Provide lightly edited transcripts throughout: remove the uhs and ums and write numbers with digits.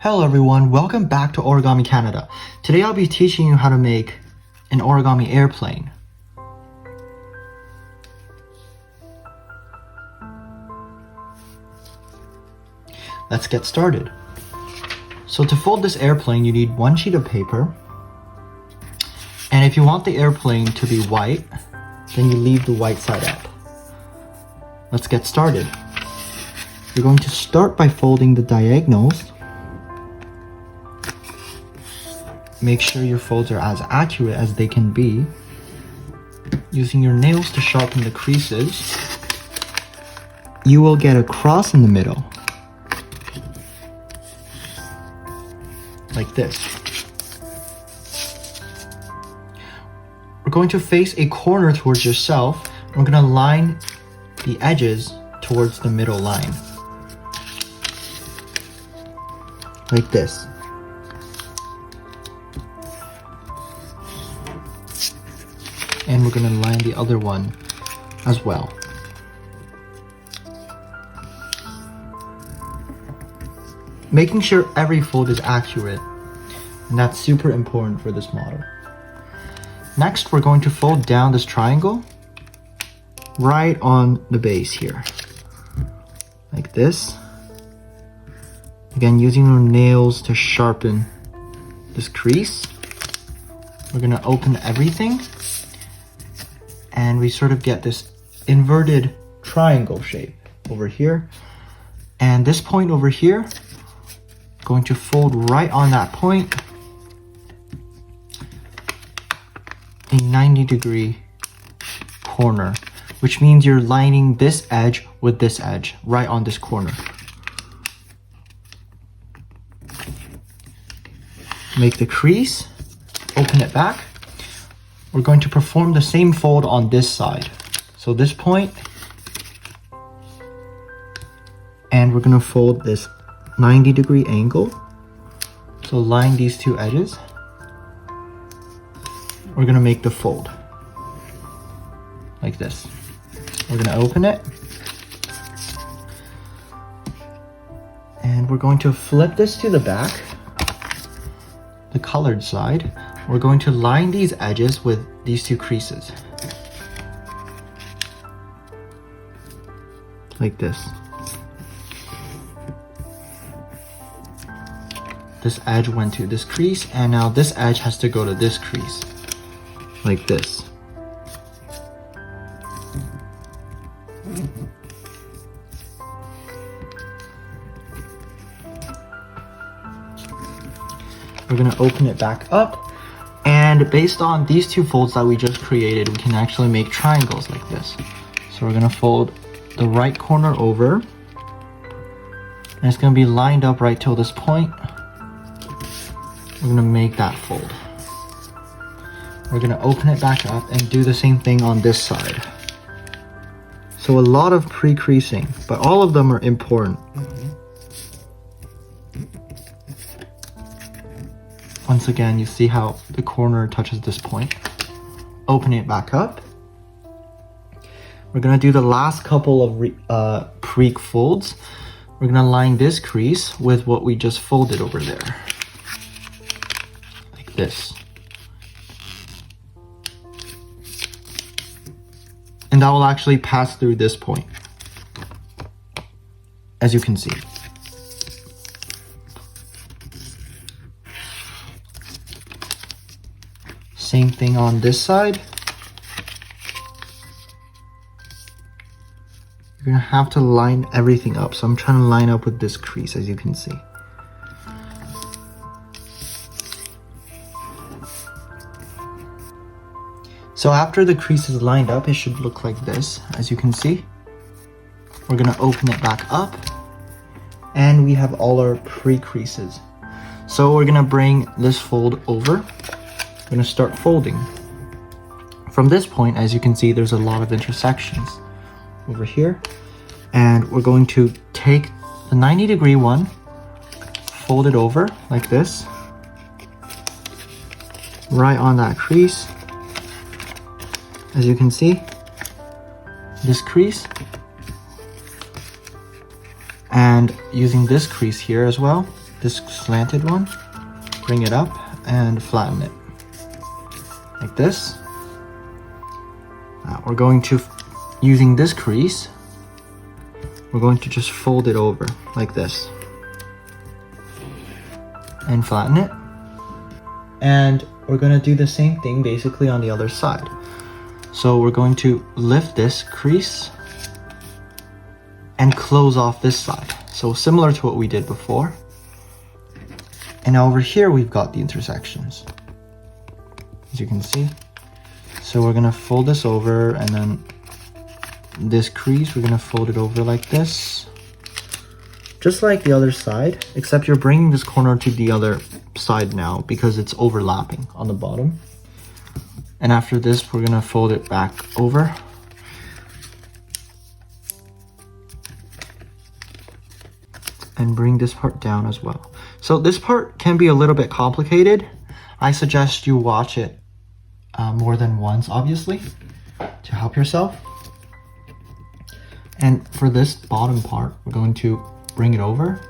Hello everyone, welcome back to Origami Canada. Today I'll be teaching you how to make an origami airplane. Let's get started. So to fold this airplane, you need one sheet of paper. And if you want the airplane to be white, then you leave the white side up. Let's get started. You're going to start by folding the diagonals. Make sure your folds are as accurate as they can be. Using your nails to sharpen the creases, you will get a cross in the middle. Like this. We're going to face a corner towards yourself. We're going to line the edges towards the middle line. Like this. And we're going to line the other one as well. Making sure every fold is accurate, and that's super important for this model. Next, we're going to fold down this triangle right on the base here, like this. Again, using your nails to sharpen this crease. We're going to open everything, and we sort of get this inverted triangle shape over here. And this point over here, going to fold right on that point, a 90-degree corner, which means you're lining this edge with this edge right on this corner. Make the crease, open it back. We're going to perform the same fold on this side. So this point, and we're going to fold this 90-degree angle. So line these two edges. We're going to make the fold like this. We're going to open it. And we're going to flip this to the back, the colored side. We're going to line these edges with these two creases. Like this. This edge went to this crease, and now this edge has to go to this crease. Like this. We're going to open it back up. And based on these two folds that we just created, we can actually make triangles like this. So we're going to fold the right corner over. And it's going to be lined up right till this point. We're going to make that fold. We're going to open it back up and do the same thing on this side. So a lot of pre-creasing, but all of them are important. Once again, you see how the corner touches this point. Open it back up. We're going to do the last couple of pre-folds. We're going to line this crease with what we just folded over there. Like this. And that will actually pass through this point, as you can see. Same thing on this side. You're gonna have to line everything up. So I'm trying to line up with this crease, as you can see. So after the crease is lined up, it should look like this, as you can see. We're gonna open it back up, and we have all our pre-creases. So we're gonna bring this fold over. We're going to start folding. From this point, as you can see, there's a lot of intersections over here. And we're going to take the 90-degree one, fold it over like this, right on that crease. As you can see, this crease, and using this crease here as well, this slanted one, bring it up and flatten it like this. We're going to, using this crease, we're going to just fold it over like this and flatten it. And we're going to do the same thing basically on the other side. So we're going to lift this crease and close off this side. So similar to what we did before. And over here we've got the intersections, as you can see. So we're gonna fold this over, and then this crease, we're gonna fold it over like this. Just like the other side, except you're bringing this corner to the other side now because it's overlapping on the bottom. And after this, we're gonna fold it back over. And bring this part down as well. So this part can be a little bit complicated. I suggest you watch it more than once, obviously, to help yourself. And for this bottom part, we're going to bring it over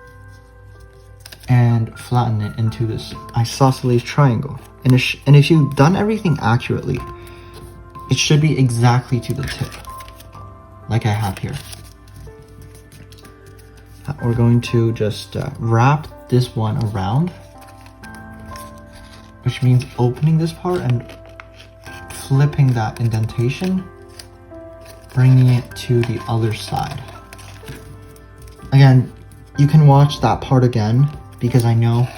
and flatten it into this isosceles triangle. And if you've done everything accurately, it should be exactly to the tip, like I have here. We're going to just wrap this one around, which means opening this part and flipping that indentation, bringing it to the other side. Again, you can watch that part again because I know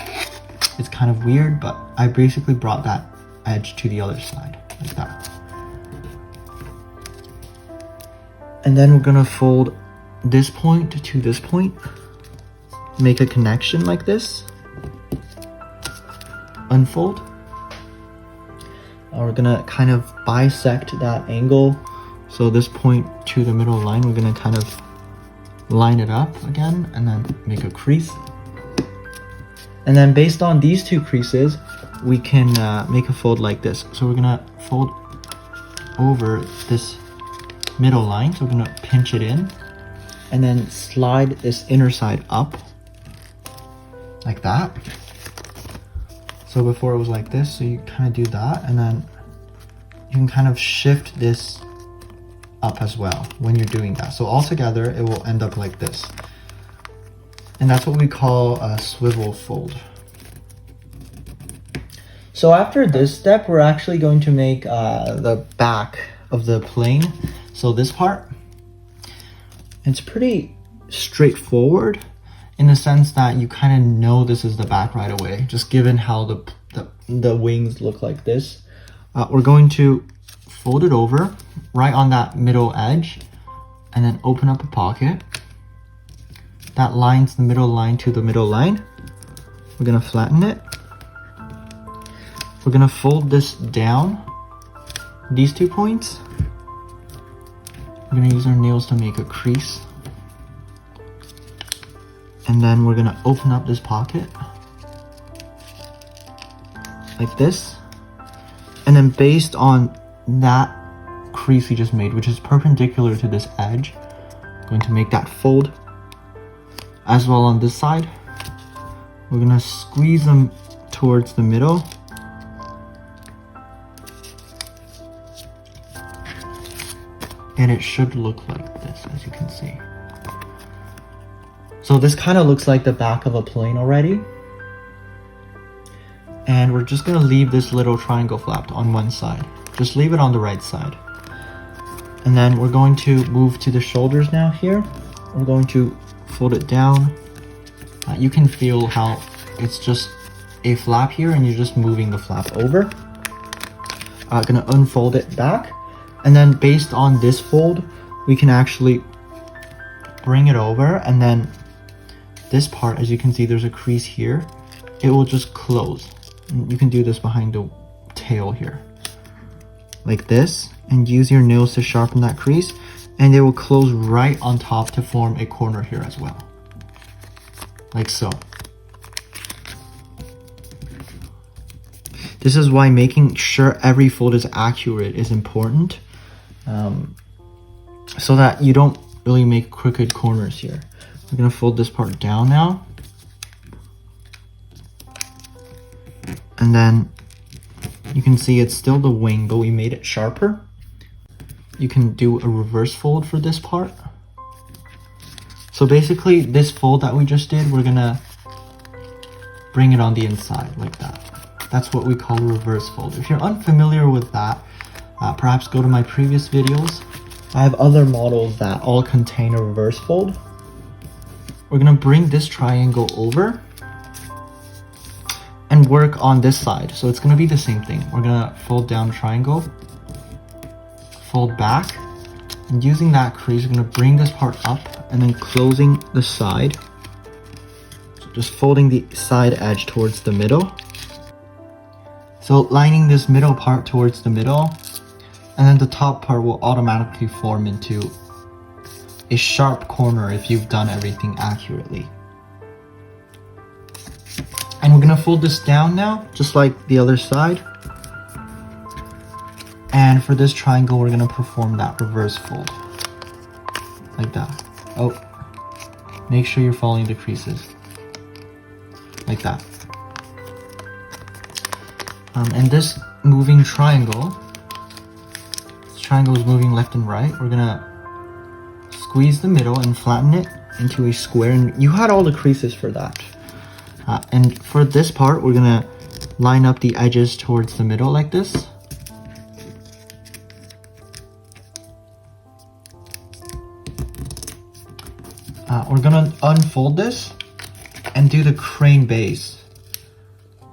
it's kind of weird, but I basically brought that edge to the other side like that. And then we're gonna fold this point to this point, make a connection like this, unfold. We're gonna kind of bisect that angle. So this point to the middle line, we're gonna kind of line it up again and then make a crease. And then based on these two creases, we can make a fold like this. So we're gonna fold over this middle line. So we're gonna pinch it in and then slide this inner side up like that. So before it was like this, so you kind of do that, and then you can kind of shift this up as well when you're doing that. So all together, it will end up like this. And that's what we call a swivel fold. So after this step, we're actually going to make the back of the plane. So this part, it's pretty straightforward in the sense that you kind of know this is the back right away, just given how the wings look like this. We're going to fold it over right on that middle edge and then open up a pocket that lines the middle line to the middle line. We're gonna flatten it. We're gonna fold this down, these 2 points. We're gonna use our nails to make a crease. And then we're gonna open up this pocket like this. And then based on that crease we just made, which is perpendicular to this edge, I'm going to make that fold. As well on this side, we're gonna squeeze them towards the middle. And it should look like this, as you can see. So this kind of looks like the back of a plane already. And we're just gonna leave this little triangle flap on one side. Just leave it on the right side. And then we're going to move to the shoulders now here. We're going to fold it down. You can feel how it's just a flap here and you're just moving the flap over. Gonna unfold it back. And then based on this fold, we can actually bring it over, and then this part, as you can see, there's a crease here. It will just close. You can do this behind the tail here, like this, and use your nails to sharpen that crease, and it will close right on top to form a corner here as well, like so. This is why making sure every fold is accurate is important, so that you don't really make crooked corners here. We're gonna fold this part down now. And then you can see it's still the wing, but we made it sharper. You can do a reverse fold for this part. So basically this fold that we just did, we're gonna bring it on the inside like that. That's what we call a reverse fold. If you're unfamiliar with that, perhaps go to my previous videos. I have other models that all contain a reverse fold. We're gonna bring this triangle over and work on this side. So it's gonna be the same thing. We're gonna fold down triangle, fold back, and using that crease, we're gonna bring this part up and then closing the side. So just folding the side edge towards the middle. So lining this middle part towards the middle, and then the top part will automatically form into a sharp corner if you've done everything accurately. And we're gonna fold this down now, just like the other side. And for this triangle, we're gonna perform that reverse fold. Like that. Oh, make sure you're following the creases. Like that. And this moving triangle, this triangle is moving left and right. We're gonna squeeze the middle and flatten it into a square. And you had all the creases for that. And for this part, we're gonna line up the edges towards the middle like this. We're gonna unfold this and do the crane base,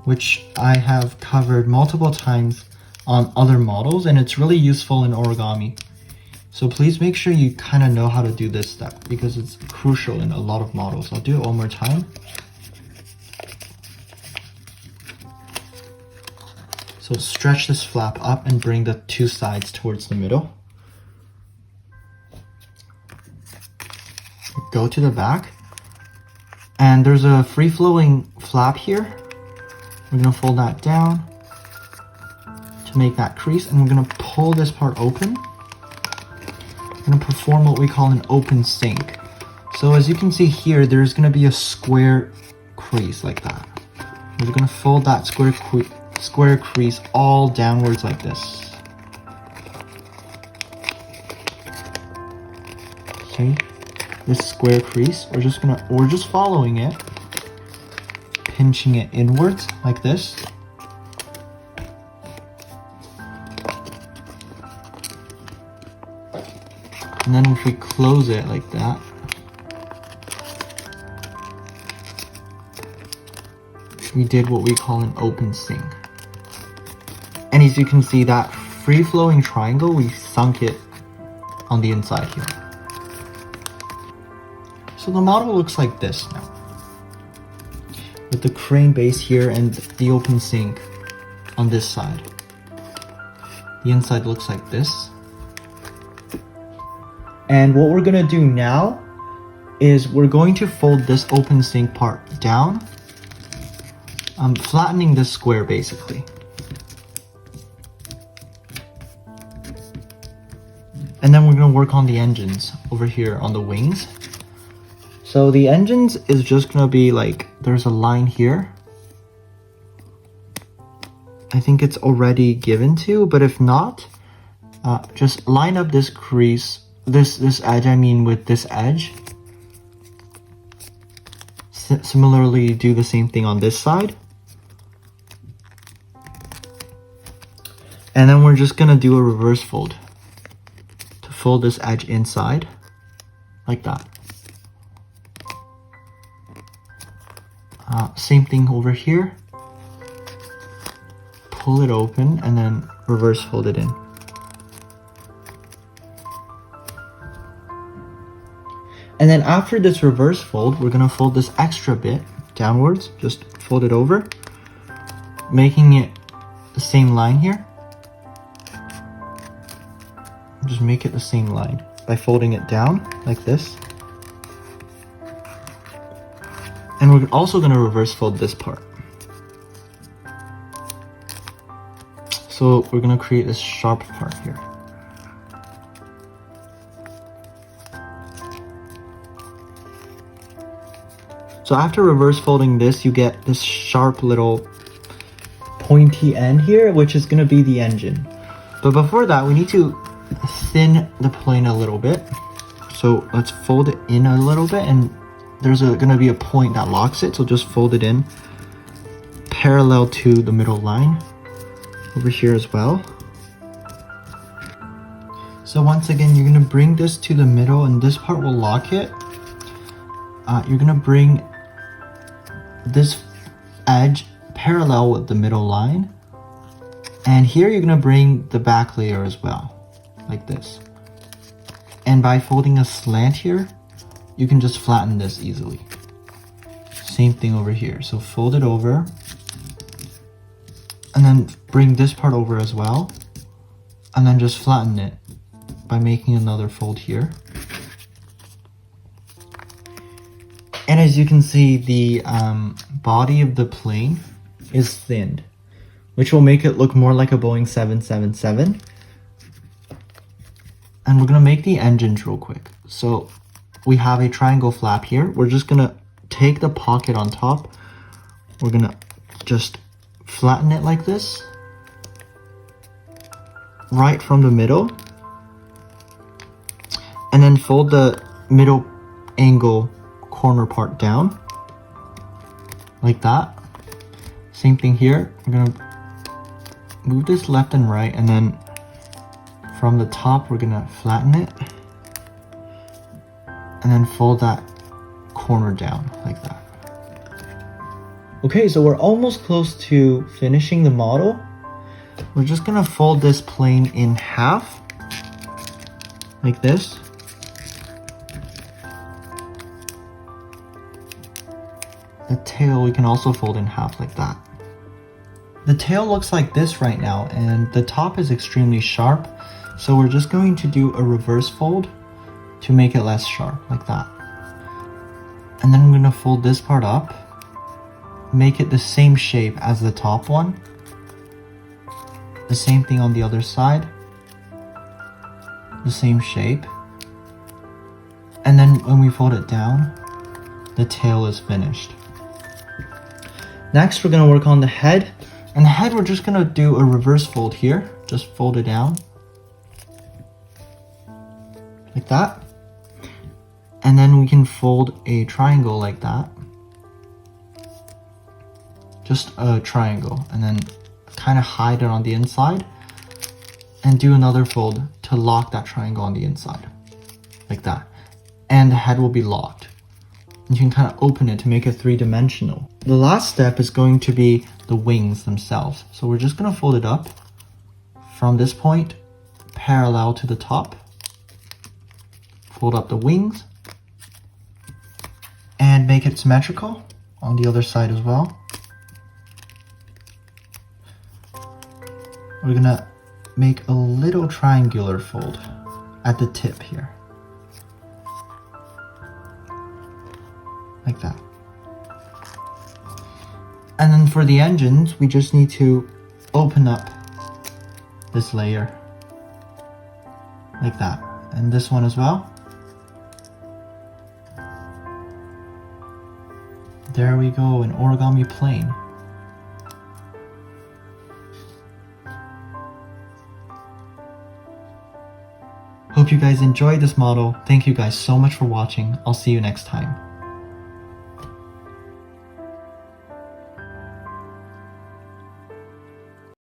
which I have covered multiple times on other models, and it's really useful in origami. So please make sure you kind of know how to do this step because it's crucial in a lot of models. I'll do it one more time. So stretch this flap up and bring the two sides towards the middle. Go to the back. And there's a free-flowing flap here. We're gonna fold that down to make that crease, and we're gonna pull this part open. We're gonna perform what we call an open sink. So as you can see here, there's gonna be a square crease like that. We're gonna fold that square crease all downwards like this. Okay, this square crease, we're just following it, pinching it inwards like this. And then if we close it like that, we did what we call an open sink. And as you can see, that free-flowing triangle, we sunk it on the inside here. So the model looks like this now, with the crane base here and the open sink on this side. The inside looks like this. And what we're gonna do now is we're going to fold this open sink part down, flattening this square basically. And then we're gonna work on the engines over here on the wings. So the engines is just gonna be like, there's a line here. I think it's already given to, but if not, just line up this crease, this edge, with this edge. Similarly, do the same thing on this side. And then we're just gonna do a reverse fold to fold this edge inside, like that. Same thing over here. Pull it open and then reverse fold it in. And then after this reverse fold, we're gonna fold this extra bit downwards, just fold it over, making it the same line here. Just make it the same line by folding it down like this. And we're also gonna reverse fold this part. So we're gonna create this sharp part here. So after reverse folding this, you get this sharp little pointy end here, which is gonna be the engine. But before that, we need to thin the plane a little bit. So let's fold it in a little bit, and there's gonna be a point that locks it, so just fold it in parallel to the middle line over here as well. So once again, you're gonna bring this to the middle, and this part will lock it. You're gonna bring this edge parallel with the middle line, and here you're gonna bring the back layer as well, like this. And by folding a slant here, you can just flatten this easily. Same thing over here. So fold it over, and then bring this part over as well, and then just flatten it by making another fold here. And as you can see, the body of the plane is thinned, which will make it look more like a Boeing 777. And we're gonna make the engines real quick. So we have a triangle flap here. We're just gonna take the pocket on top. We're gonna just flatten it like this, right from the middle, and then fold the middle angle corner part down, like that. Same thing here. We're gonna move this left and right, and then from the top, we're gonna flatten it, and then fold that corner down like that. Okay, so we're almost close to finishing the model. We're just gonna fold this plane in half, like this. The tail we can also fold in half like that. The tail looks like this right now, and the top is extremely sharp, so we're just going to do a reverse fold to make it less sharp, like that. And then I'm gonna fold this part up, make it the same shape as the top one. The same thing on the other side. The same shape. And then when we fold it down, the tail is finished. Next, we're gonna work on the head. And the head, we're just gonna do a reverse fold here. Just fold it down, like that. And then we can fold a triangle like that. Just a triangle, and then kind of hide it on the inside, and do another fold to lock that triangle on the inside, like that. And the head will be locked. You can kind of open it to make it three-dimensional. The last step is going to be the wings themselves. So we're just gonna fold it up from this point, parallel to the top. Fold up the wings, and make it symmetrical on the other side as well. We're gonna make a little triangular fold at the tip here, like that. And then for the engines, we just need to open up this layer, like that. And this one as well. There we go, an origami plane. Hope you guys enjoyed this model. Thank you guys so much for watching. I'll see you next time.